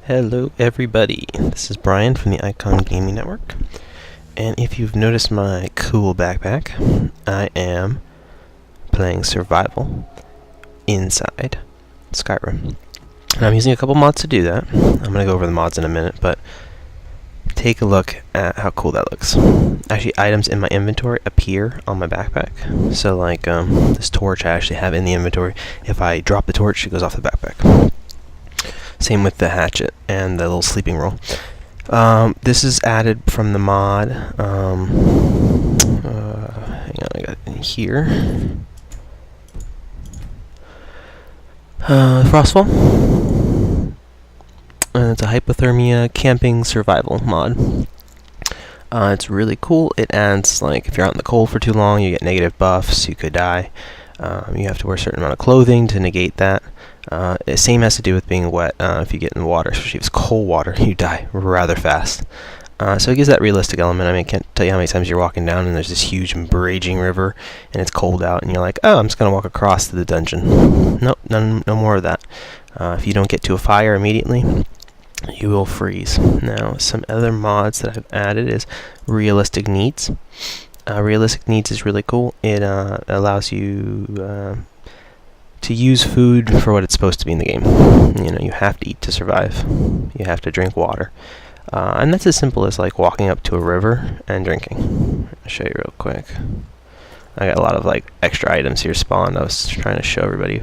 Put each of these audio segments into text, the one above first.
Hello everybody, this is Brian from the Icon Gaming Network, and if you've noticed my cool backpack, I am playing survival inside Skyrim. And I'm using a couple mods to do that. I'm going to go over the mods in a minute, but take a look at how cool that looks. Actually, items in my inventory appear on my backpack. So like this torch I actually have in the inventory. If I drop the torch, it goes off the backpack. Same with the hatchet and the little sleeping roll. This is added from the mod. Hang on, I got it in here. Frostfall. And it's a hypothermia camping survival mod. It's really cool. It adds, like, if you're out in the cold for too long, you get negative buffs, you could die. You have to wear a certain amount of clothing to negate that. The same has to do with being wet. If you get in the water, especially if it's cold water, you die rather fast. So it gives that realistic element. I mean, I can't tell you how many times you're walking down and there's this huge raging river and it's cold out and you're like, oh, I'm just going to walk across to the dungeon. Nope, no more of that. If you don't get to a fire immediately, you will freeze. Now, some other mods that I've added is realistic needs. Realistic needs is really cool. It allows you to use food for what it's supposed to be in the game. You know, you have to eat to survive. You have to drink water. And that's as simple as like walking up to a river and drinking. I'll show you real quick. I got a lot of like extra items here spawned. I was trying to show everybody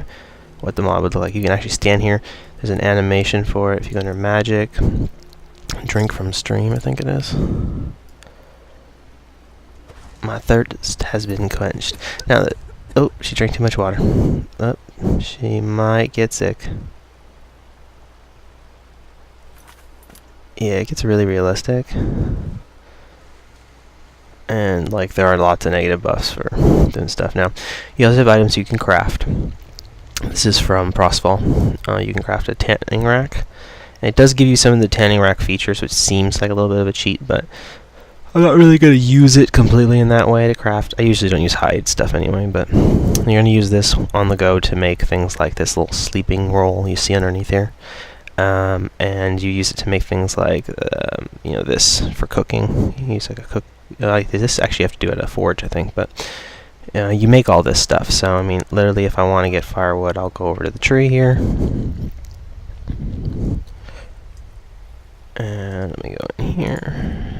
what the mod would look like. You can actually stand here. There's an animation for it. If you go under magic, drink from stream, I think it is. My thirst has been quenched. Now that, oh, she drank too much water. Oh, she might get sick. Yeah, it gets really realistic. And like there are lots of negative buffs for doing stuff. Now, you also have items you can craft. This is from Frostfall. You can craft a tanning rack. And it does give you some of the tanning rack features, which seems like a little bit of a cheat, but I'm not really going to use it completely in that way to craft. I usually don't use hide stuff anyway, but you're going to use this on the go to make things like this little sleeping roll you see underneath here. And you use it to make things like, you know, this for cooking. You use like a cook. This actually you have to do at a forge, I think, but you make all this stuff. So I mean, literally, if I want to get firewood, I'll go over to the tree here, and let me go in here.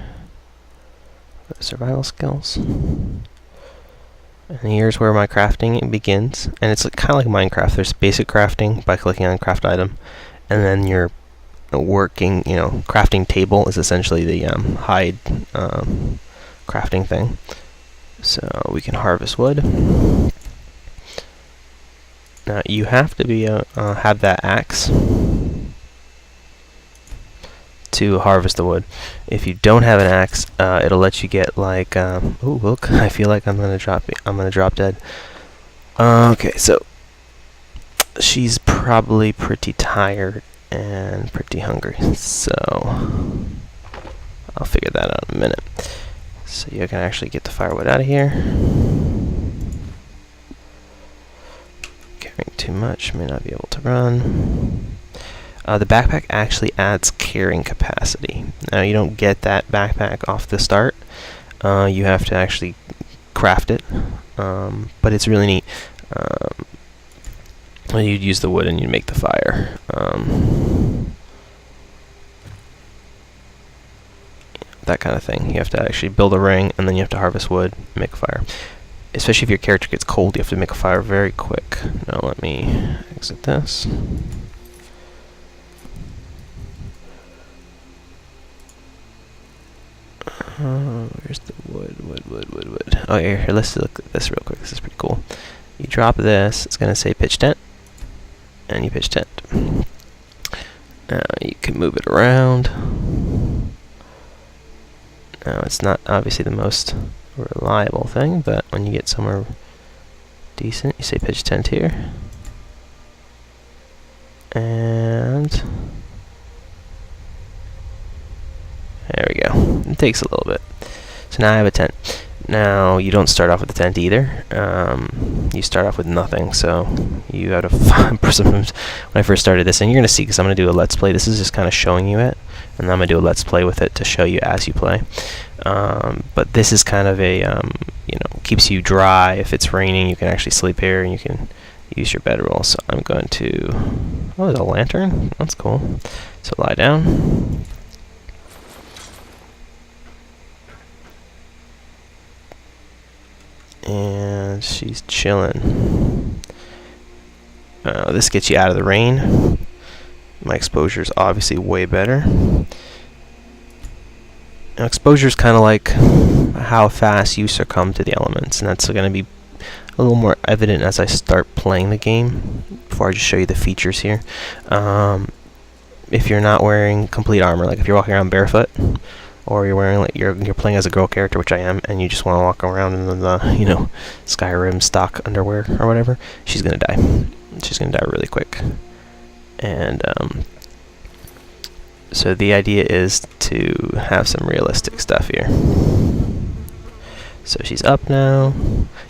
Survival skills. And here's where my crafting begins. And it's kind of like Minecraft. There's basic crafting by clicking on craft item. And then your working, you know, crafting table is essentially the hide crafting thing. So we can harvest wood. Now you have to be have that axe to harvest the wood. If you don't have an axe, it'll let you get like oh look, I feel like I'm gonna drop dead. Okay, so she's probably pretty tired and pretty hungry, so I'll figure that out in a minute. So you can actually get the firewood out of here. Carrying too much, may not be able to run. The backpack actually adds carrying capacity. Now you don't get that backpack off the start. You have to actually craft it, but it's really neat. You'd use the wood and you'd make the fire. That kind of thing. You have to actually build a ring and then you have to harvest wood and make a fire. Especially if your character gets cold, you have to make a fire very quick. Now let me exit this. Where's the wood? Oh, here, let's look at this real quick. This is pretty cool. You drop this, it's going to say pitch tent, and you pitch tent. Now you can move it around. Now it's not obviously the most reliable thing, but when you get somewhere decent, you say pitch tent here. And there we go. It takes a little bit. So now I have a tent. Now, you don't start off with a tent either. You start off with nothing, so you have to find. When I first started this, and you're going to see, because I'm going to do a Let's Play. This is just kind of showing you it, and I'm going to do a Let's Play with it to show you as you play. But this is kind of a, keeps you dry. If it's raining, you can actually sleep here, and you can use your bedroll. So I'm going to, oh, there's a lantern. That's cool. So lie down. And she's chilling. This gets you out of the rain. My exposure is obviously way better. Now, exposure is kind of like how fast you succumb to the elements, and that's going to be a little more evident as I start playing the game. Before I just show you the features here. If you're not wearing complete armor, like if you're walking around barefoot, or you're wearing, like, you're playing as a girl character, which I am, and you just want to walk around in the Skyrim stock underwear or whatever, she's gonna die. She's gonna die really quick. And so the idea is to have some realistic stuff here. So she's up now.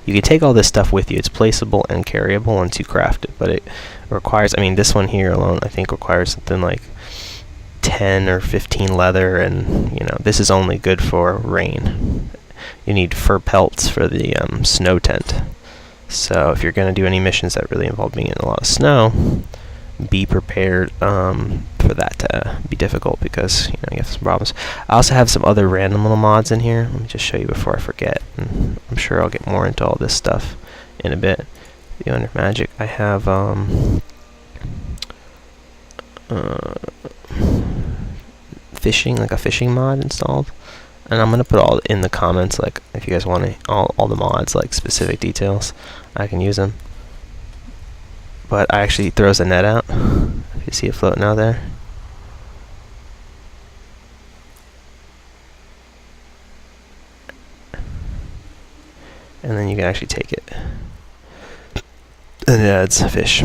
You can take all this stuff with you. It's placeable and carryable once you craft it, but it requires, I mean, this one here alone I think requires something like 10 or 15 leather, and this is only good for rain. You need fur pelts for the snow tent. So if you're going to do any missions that really involve being in a lot of snow, be prepared for that to be difficult, because you have some problems. I also have some other random little mods in here. Let me just show you before I forget, and I'm sure I'll get more into all this stuff in a bit. The Under Magic, I have fishing, like a fishing mod installed, and I'm gonna put all in the comments, like if you guys want all the mods, like specific details, I can use them. But I actually throws a net out. If you see it floating out there, and then you can actually take it, and it adds fish.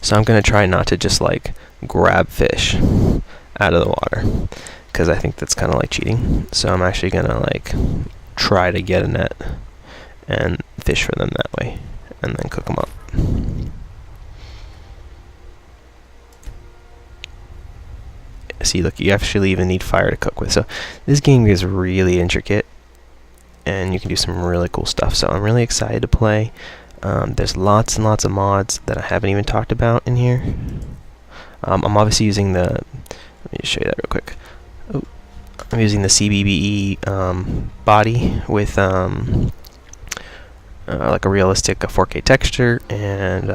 So I'm gonna try not to just like grab fish out of the water, because I think that's kind of like cheating. So I'm actually gonna like try to get a net and fish for them that way, and then cook them up. See, look, you actually even need fire to cook with. So this game is really intricate, and you can do some really cool stuff. So I'm really excited to play. There's lots and lots of mods that I haven't even talked about in here. I'm obviously using the, let me just show you that real quick. Oh, I'm using the CBBE body with like a realistic 4K texture, and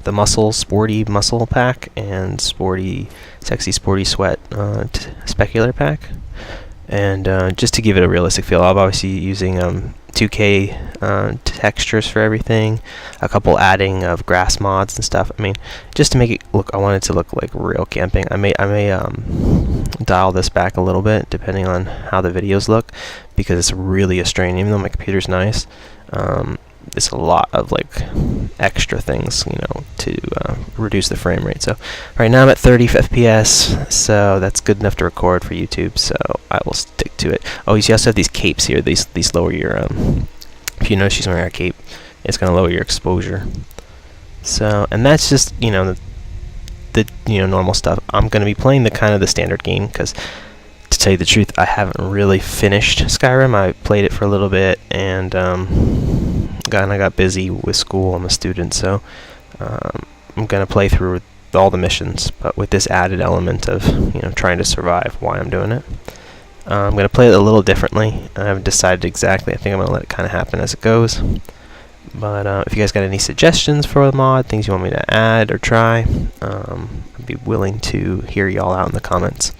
the sporty muscle pack, and sexy sporty sweat specular pack. And just to give it a realistic feel, I'm obviously using 2K textures for everything, a couple adding of grass mods and stuff. I mean, just to make it look, I want it to look like real camping. I may dial this back a little bit depending on how the videos look, because it's really a strain. Even though my computer's nice, it's a lot of like extra things, to reduce the frame rate. So right now I'm at 30 FPS, so that's good enough to record for YouTube, so I will stick to it. Oh, you also have these capes here. These lower your if you notice she's wearing a cape, it's going to lower your exposure. So, and that's just the normal stuff. I'm going to be playing the standard game, because to tell you the truth, I haven't really finished Skyrim. I played it for a little bit, and I got busy with school. I'm a student, so I'm gonna play through all the missions, but with this added element of trying to survive while I'm doing it. I'm gonna play it a little differently. I haven't decided exactly. I think I'm gonna let it kind of happen as it goes. But if you guys got any suggestions for the mod, things you want me to add or try, I'd be willing to hear y'all out in the comments.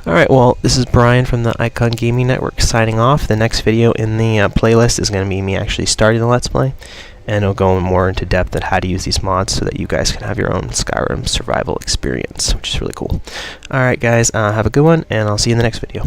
Alright, well, this is Brian from the Icon Gaming Network signing off. The next video in the playlist is going to be me actually starting the Let's Play, and it'll go more into depth at how to use these mods so that you guys can have your own Skyrim survival experience, which is really cool. Alright guys, have a good one, and I'll see you in the next video.